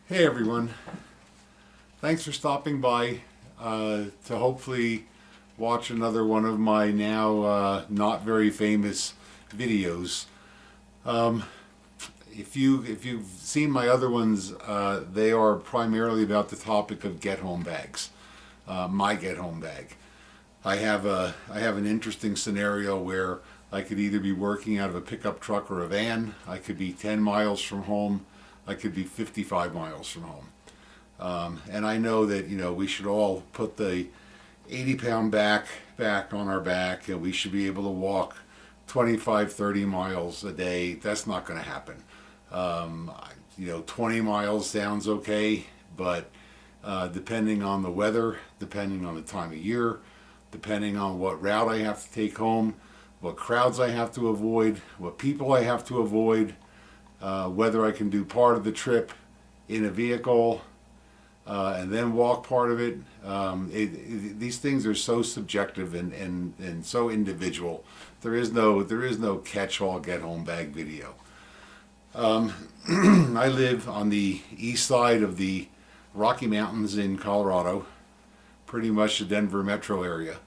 Hey everyone, thanks for stopping by to hopefully watch another one of my now not very famous videos. If you've seen my other ones, they are primarily about the topic of get home bags, my get home bag. I have an interesting scenario where I could either be working out of a pickup truck or a van. I could be 10 miles from home. I could be 55 miles from home. And I know that, we should all put the 80-pound back on our back, and we should be able to walk 25, 30 miles a day. That's not going to happen. 20 miles sounds okay, but depending on the weather, depending on the time of year, depending on what route I have to take home, what crowds I have to avoid, what people I have to avoid, whether I can do part of the trip in a vehicle and then walk part of it. These things are so subjective and so individual. There is no catch-all get-home bag video. I live on the east side of the Rocky Mountains in Colorado, pretty much the Denver metro area.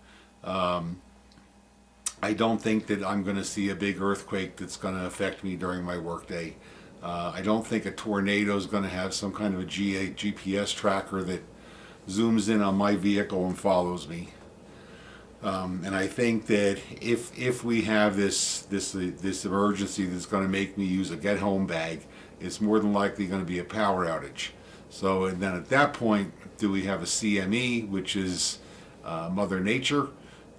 I don't think that I'm going to see a big earthquake that's going to affect me during my workday. I don't think a tornado is going to have some kind of a GPS tracker that zooms in on my vehicle and follows me. And I think that if we have this emergency that's going to make me use a get-home bag, it's more than likely going to be a power outage. So and then at that point, do we have a CME, which is Mother Nature?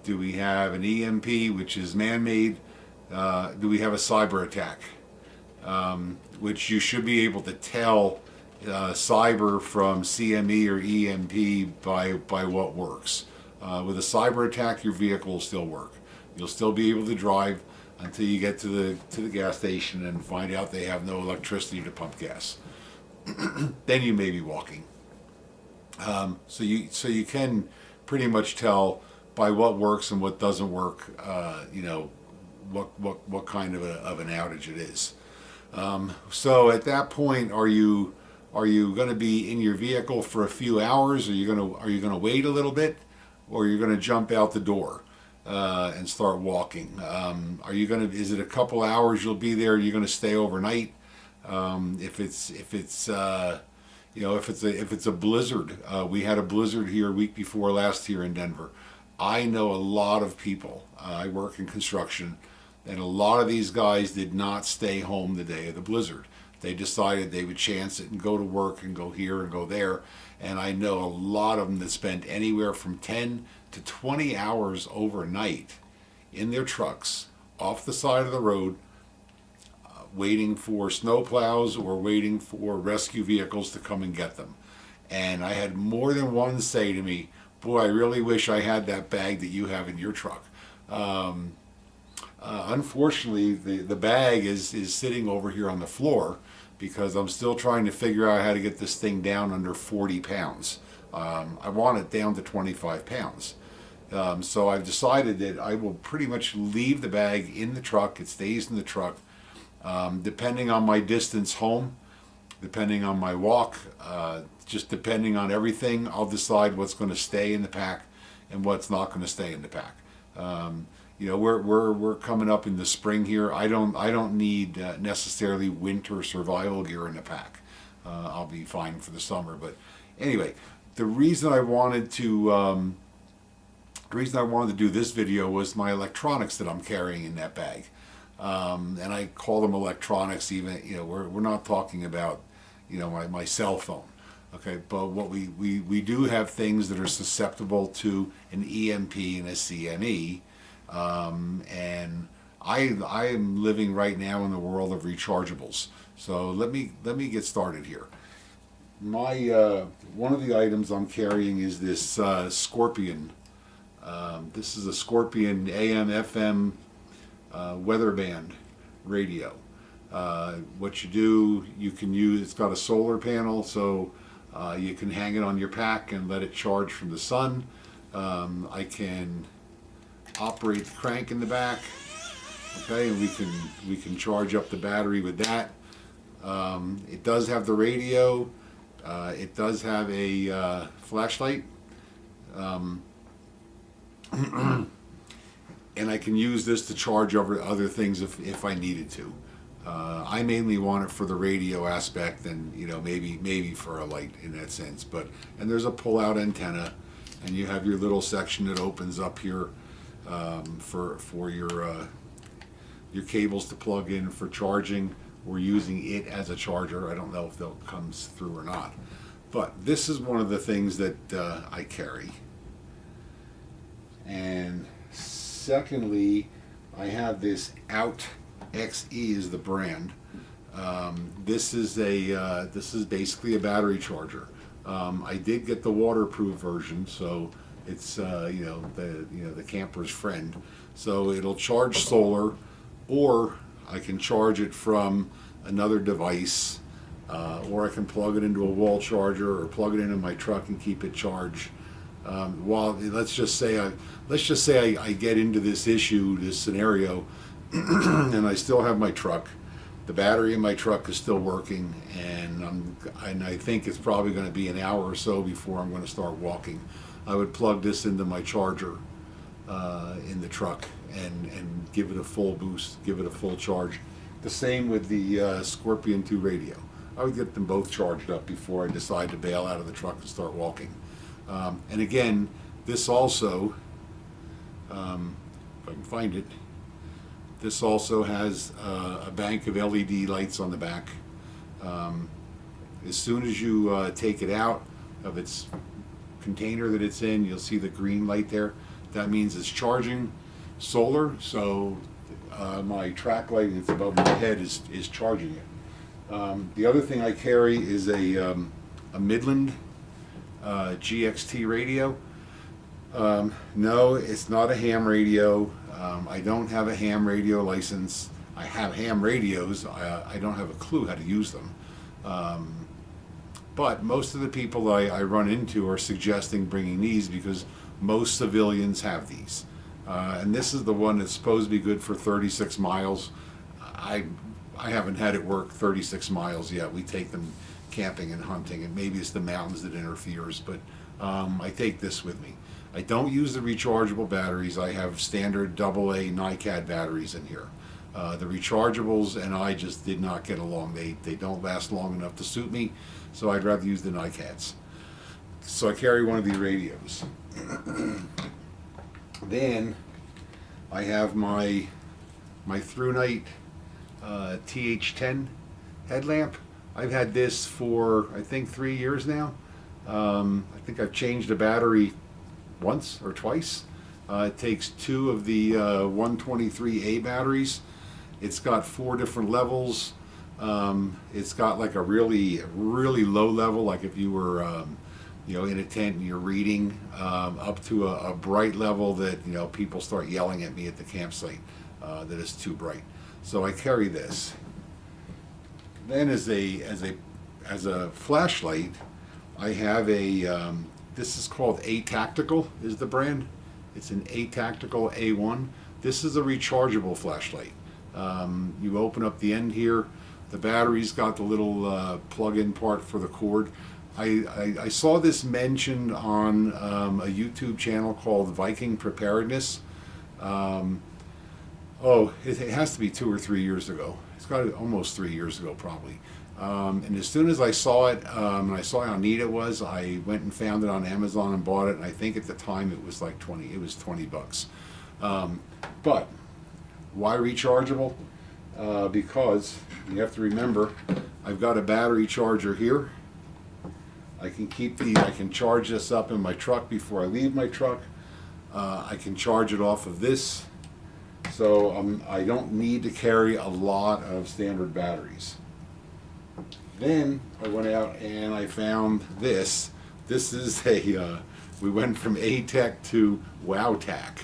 Do we have an EMP, which is man-made? Do we have a cyber attack? Which you should be able to tell cyber from CME or EMP by what works. With a cyber attack, your vehicle will still work. You'll still be able to drive until you get to the gas station and find out they have no electricity to pump gas. Then you may be walking. So you can pretty much tell by what works and what doesn't work, what kind of an outage it is. So at that point, are you going to be in your vehicle for a few hours? Are you going to wait a little bit, or are you going to jump out the door and start walking? Is it a couple hours you'll be there? You're going to stay overnight? If it's a blizzard, we had a blizzard here a week before last here in Denver. I know a lot of people. I work in construction, and a lot of these guys did not stay home the day of the blizzard. They decided they would chance it and go to work and go here and go there. And I know a lot of them that spent anywhere from 10 to 20 hours overnight in their trucks off the side of the road, waiting for snowplows or waiting for rescue vehicles to come and get them. And I had more than one say to me, "Boy, I really wish I had that bag that you have in your truck." Unfortunately, the bag is sitting over here on the floor because I'm still trying to figure out how to get this thing down under 40 pounds. I want it down to 25 pounds. So I've decided that I will pretty much leave the bag in the truck. It stays in the truck. Depending on my distance home, depending on my walk, just depending on everything, I'll decide what's going to stay in the pack and what's not going to stay in the pack. We're coming up in the spring here. I don't need necessarily winter survival gear in the pack. I'll be fine for the summer. But anyway, the reason I wanted to do this video was my electronics that I'm carrying in that bag. And I call them electronics. Even we're not talking about my cell phone. Okay, but what we do have things that are susceptible to an EMP and a CME. And I am living right now in the world of rechargeables. So let me get started here. My one of the items I'm carrying is this Scorpion. This is a Scorpion AM/FM weather band radio. What you do, you can use. It's got a solar panel, so you can hang it on your pack and let it charge from the sun. I can operate the crank in the back, okay, and we can charge up the battery with that. It does have the radio. It does have a flashlight, and I can use this to charge over other things if I needed to. I mainly want it for the radio aspect, and maybe for a light in that sense. And there's a pull-out antenna, and you have your little section that opens up here for your cables to plug in for charging or using it as a charger. I don't know if that comes through or not, but this is one of the things that I carry. And secondly, I have this Out XE is the brand. This is basically a battery charger. I did get the waterproof version, so it's the camper's friend. So it'll charge solar, or I can charge it from another device, or I can plug it into a wall charger or plug it into my truck and keep it charged. While let's just say I get into this scenario, and I still have my truck. The battery in my truck is still working, and I think it's probably going to be an hour or so before I'm going to start walking. I would plug this into my charger in the truck and give it a full boost, give it a full charge. The same with the Scorpion 2 radio. I would get them both charged up before I decide to bail out of the truck and start walking. And again, this also, if I can find it, this also has a bank of LED lights on the back. As soon as you take it out of its container that it's in, you'll see the green light there. That means it's charging solar, so my track light that's above my head is charging it. The other thing I carry is a Midland GXT radio. No, it's not a ham radio. I don't have a ham radio license. I have ham radios. I don't have a clue how to use them. But most of the people I run into are suggesting bringing these because most civilians have these. And this is the one that's supposed to be good for 36 miles. I haven't had it work 36 miles yet. We take them camping and hunting, and maybe it's the mountains that interferes, but I take this with me. I don't use the rechargeable batteries. I have standard AA NiCad batteries in here. The rechargeables and I just did not get along. They don't last long enough to suit me, so I'd rather use the NiCads. So I carry one of these radios. Then I have my through-night TH10 headlamp. I've had this for I think 3 years now. I think I've changed the battery once or twice. It takes two of the 123A batteries. It's got 4 different levels. It's got like a really low level, like if you were in a tent and you're reading, up to a bright level that people start yelling at me at the campsite that it's too bright. So I carry this. Then as a flashlight, I have a this is called A Tactical is the brand. It's an A Tactical A1. This is a rechargeable flashlight. You open up the end here. The battery's got the little plug-in part for the cord. I saw this mentioned on a YouTube channel called Viking Preparedness. It has to be 2 or 3 years ago. It's got almost 3 years ago probably. And as soon as I saw it, and I saw how neat it was, I went and found it on Amazon and bought it. And I think at the time it was like $20. But why rechargeable? Because you have to remember, I've got a battery charger here. I can charge this up in my truck before I leave my truck. I can charge it off of this. So I don't need to carry a lot of standard batteries. Then I went out and I found this. This is we went from A-Tech to WowTac.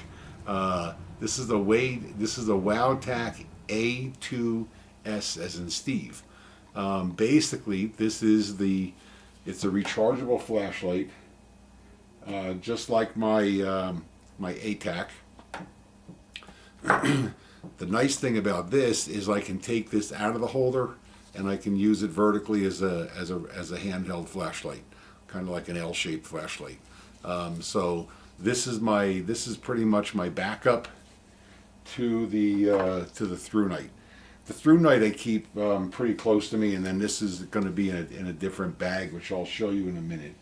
This is a WowTac A2S as in Steve. Basically, it's a rechargeable flashlight, just like my A-Tac. The nice thing about this is I can take this out of the holder and I can use it vertically as a handheld flashlight, kind of like an L-shaped flashlight. So this is pretty much my backup to the through night. The through night I keep pretty close to me, and then this is going to be in a different bag, which I'll show you in a minute.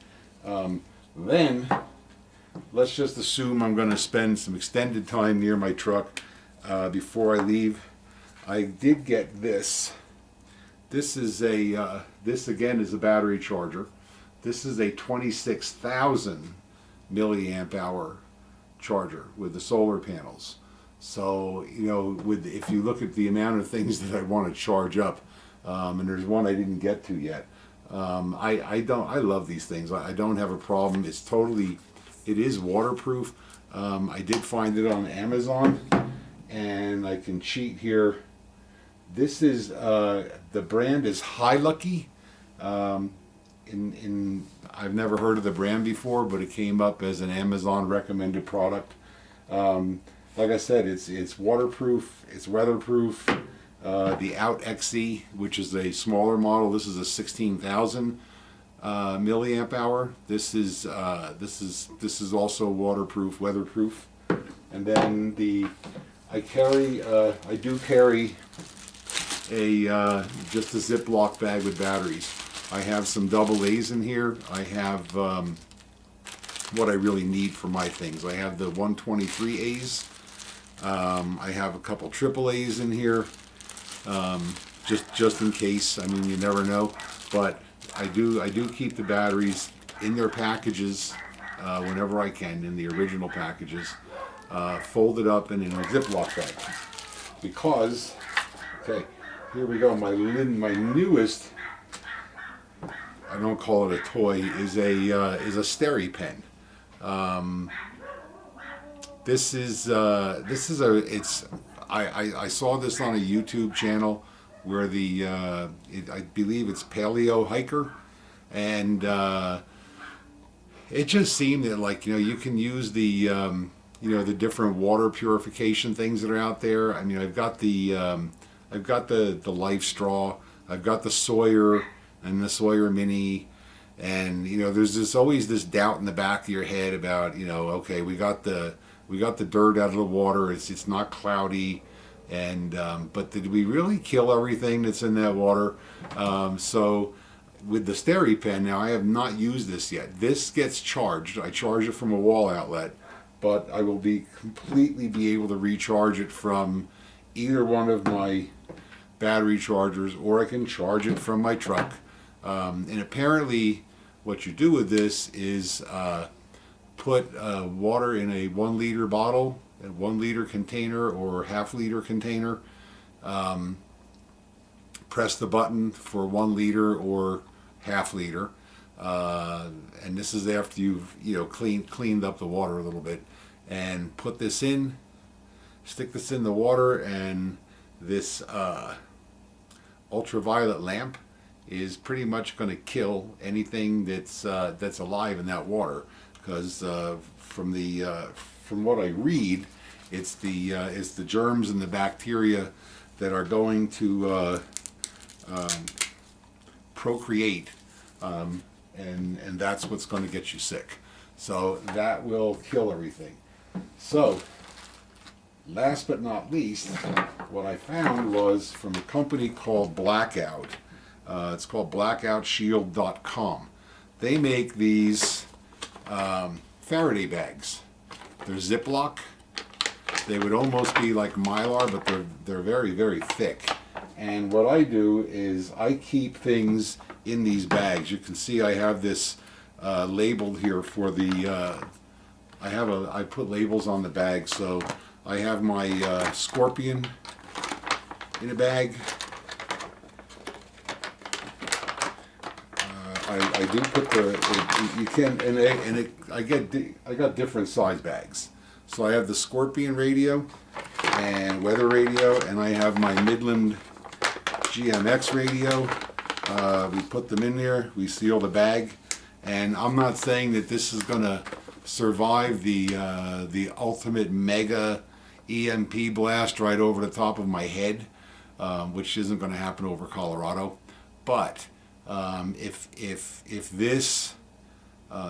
Then let's just assume I'm going to spend some extended time near my truck before I leave. I did get this. This is this again is a battery charger. This is a 26,000 milliamp hour charger with the solar panels. So, you know, if you look at the amount of things that I want to charge up, and there's one I didn't get to yet. I love these things. I don't have a problem. It is waterproof. I did find it on Amazon, and I can cheat here. This is the brand is High Lucky. I've never heard of the brand before, but it came up as an Amazon recommended product. Like I said, it's waterproof, it's weatherproof. The Out XE, which is a smaller model, this is a 16,000 milliamp hour. This is also waterproof, weatherproof. And then I do carry just a Ziploc bag with batteries. I have some double A's in here. I have what I really need for my things. I have the 123A's. I have a couple triple A's in here, just in case. I mean, you never know. But I do keep the batteries in their packages whenever I can, in the original packages, folded up and in a Ziploc bag. Because, okay, here we go. My newest, I don't call it a toy, is a SteriPen. I saw this on a YouTube channel where I believe it's Paleo Hiker, and it just seemed that, like, you know, you can use the the different water purification things that are out there. I mean, I've got the Life Straw, I've got the Sawyer and the Sawyer Mini. And, you know, there's always this doubt in the back of your head about, you know, okay, we got the dirt out of the water. It's not cloudy, and but did we really kill everything that's in that water? So with the SteriPen, now I have not used this yet. This gets charged. I charge it from a wall outlet, but I will completely be able to recharge it from either one of my battery chargers, or I can charge it from my truck. And apparently what you do with this is put water in a 1 liter bottle, a 1 liter container or half liter container. Press the button for 1 liter or half liter. And this is after you've cleaned up the water a little bit. And put this in, stick this in the water, and this ultraviolet lamp is pretty much going to kill anything that's alive in that water, because from what I read, it's the germs and the bacteria that are going to procreate, and that's what's going to get you sick. So that will kill everything. So last but not least, what I found was from a company called Blackout. It's called blackoutshield.com. They make these Faraday bags. They're Ziploc. They would almost be like Mylar, but they're very, very thick. And what I do is I keep things in these bags. You can see I have this labeled here for the. I put labels on the bag, so I have my Scorpion in a bag. I do put you can, and I got different size bags. So I have the Scorpion radio and weather radio, and I have my Midland GMX radio. We put them in there, we seal the bag, and I'm not saying that this is going to survive the ultimate mega EMP blast right over the top of my head, which isn't going to happen over Colorado. But if this,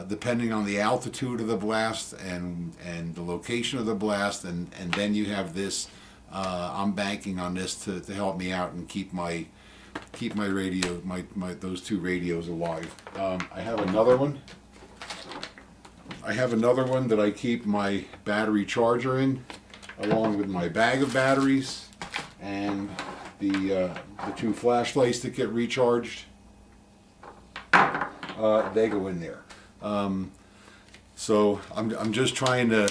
depending on the altitude of the blast and the location of the blast, and then you have this, I'm banking on this to help me out and keep my radio, those two radios alive. I have another one. That I keep my battery charger in, along with my bag of batteries and the two flashlights that get recharged. They go in there. So I'm just trying to,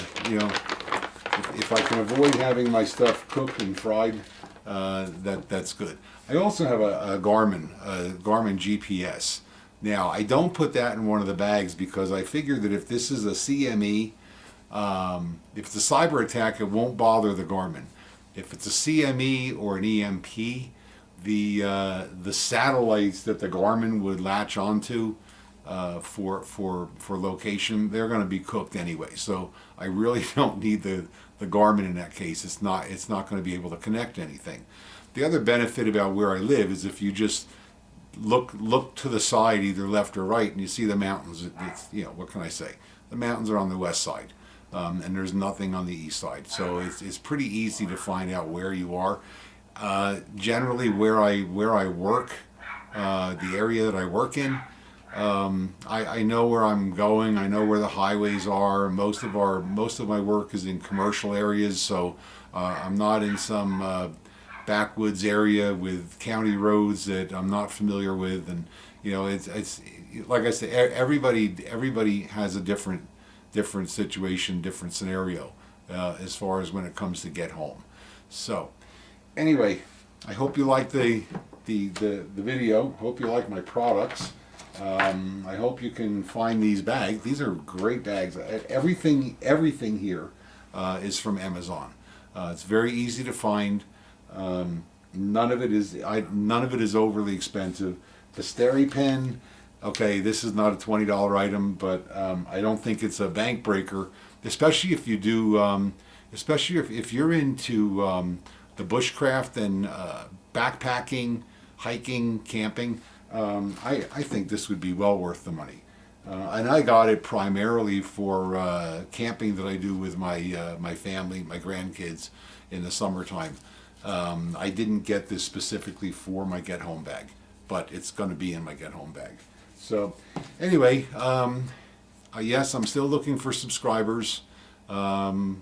if I can avoid having my stuff cooked and fried, that's good. I also have a Garmin GPS. Now, I don't put that in one of the bags because I figure that if this is a CME, if it's a cyber attack, it won't bother the Garmin. If it's a CME or an EMP, the satellites that the Garmin would latch onto for location, they're going to be cooked anyway. So I really don't need the Garmin in that case. It's not going to be able to connect to anything. The other benefit about where I live is if you just look to the side, either left or right, and you see the mountains. What can I say? The mountains are on the west side, and there's nothing on the east side. So it's pretty easy to find out where you are. Generally, where I work, the area that I work in, I know where I'm going. I know where the highways are. Most of my work is in commercial areas, so I'm not in some backwoods area with county roads that I'm not familiar with, and it's like I say, everybody has a different situation, different scenario as far as when it comes to get home. So anyway, I hope you like the video. Hope you like my products. I hope you can find these bags. These are great bags. Everything here is from Amazon. It's very easy to find. None of it is overly expensive. The SteriPen, okay, this is not a $20 item, but I don't think it's a bank breaker, especially if you do, especially if you're into the bushcraft and backpacking, hiking, camping. I think this would be well worth the money. And I got it primarily for camping that I do with my family, my grandkids in the summertime. I didn't get this specifically for my get home bag, but it's going to be in my get home bag. So anyway, yes, I'm still looking for subscribers, and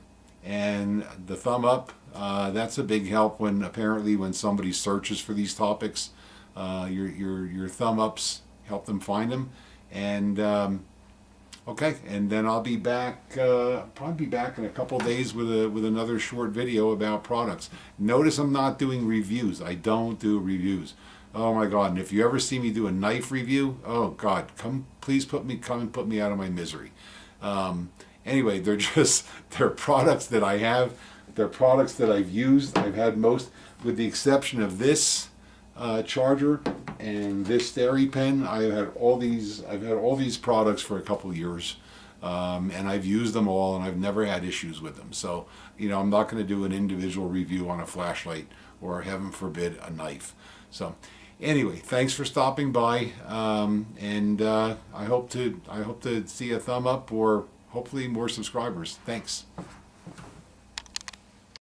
the thumb up, that's a big help when somebody searches for these topics. Your thumb ups help them find them, and okay, and then I'll be back, probably be back in a couple of days with another short video about products. Notice I'm not doing reviews. I don't do reviews. Oh my God! And if you ever see me do a knife review, oh God, please come and put me out of my misery. Anyway, they're products that I have. They're products that I've used. I've had most, with the exception of this charger and this SteriPen. I've had all these products for a couple of years, and I've used them all, and I've never had issues with them. So I'm not going to do an individual review on a flashlight or, heaven forbid, a knife. So anyway, thanks for stopping by, and I hope to see a thumb up or hopefully more subscribers. Thanks.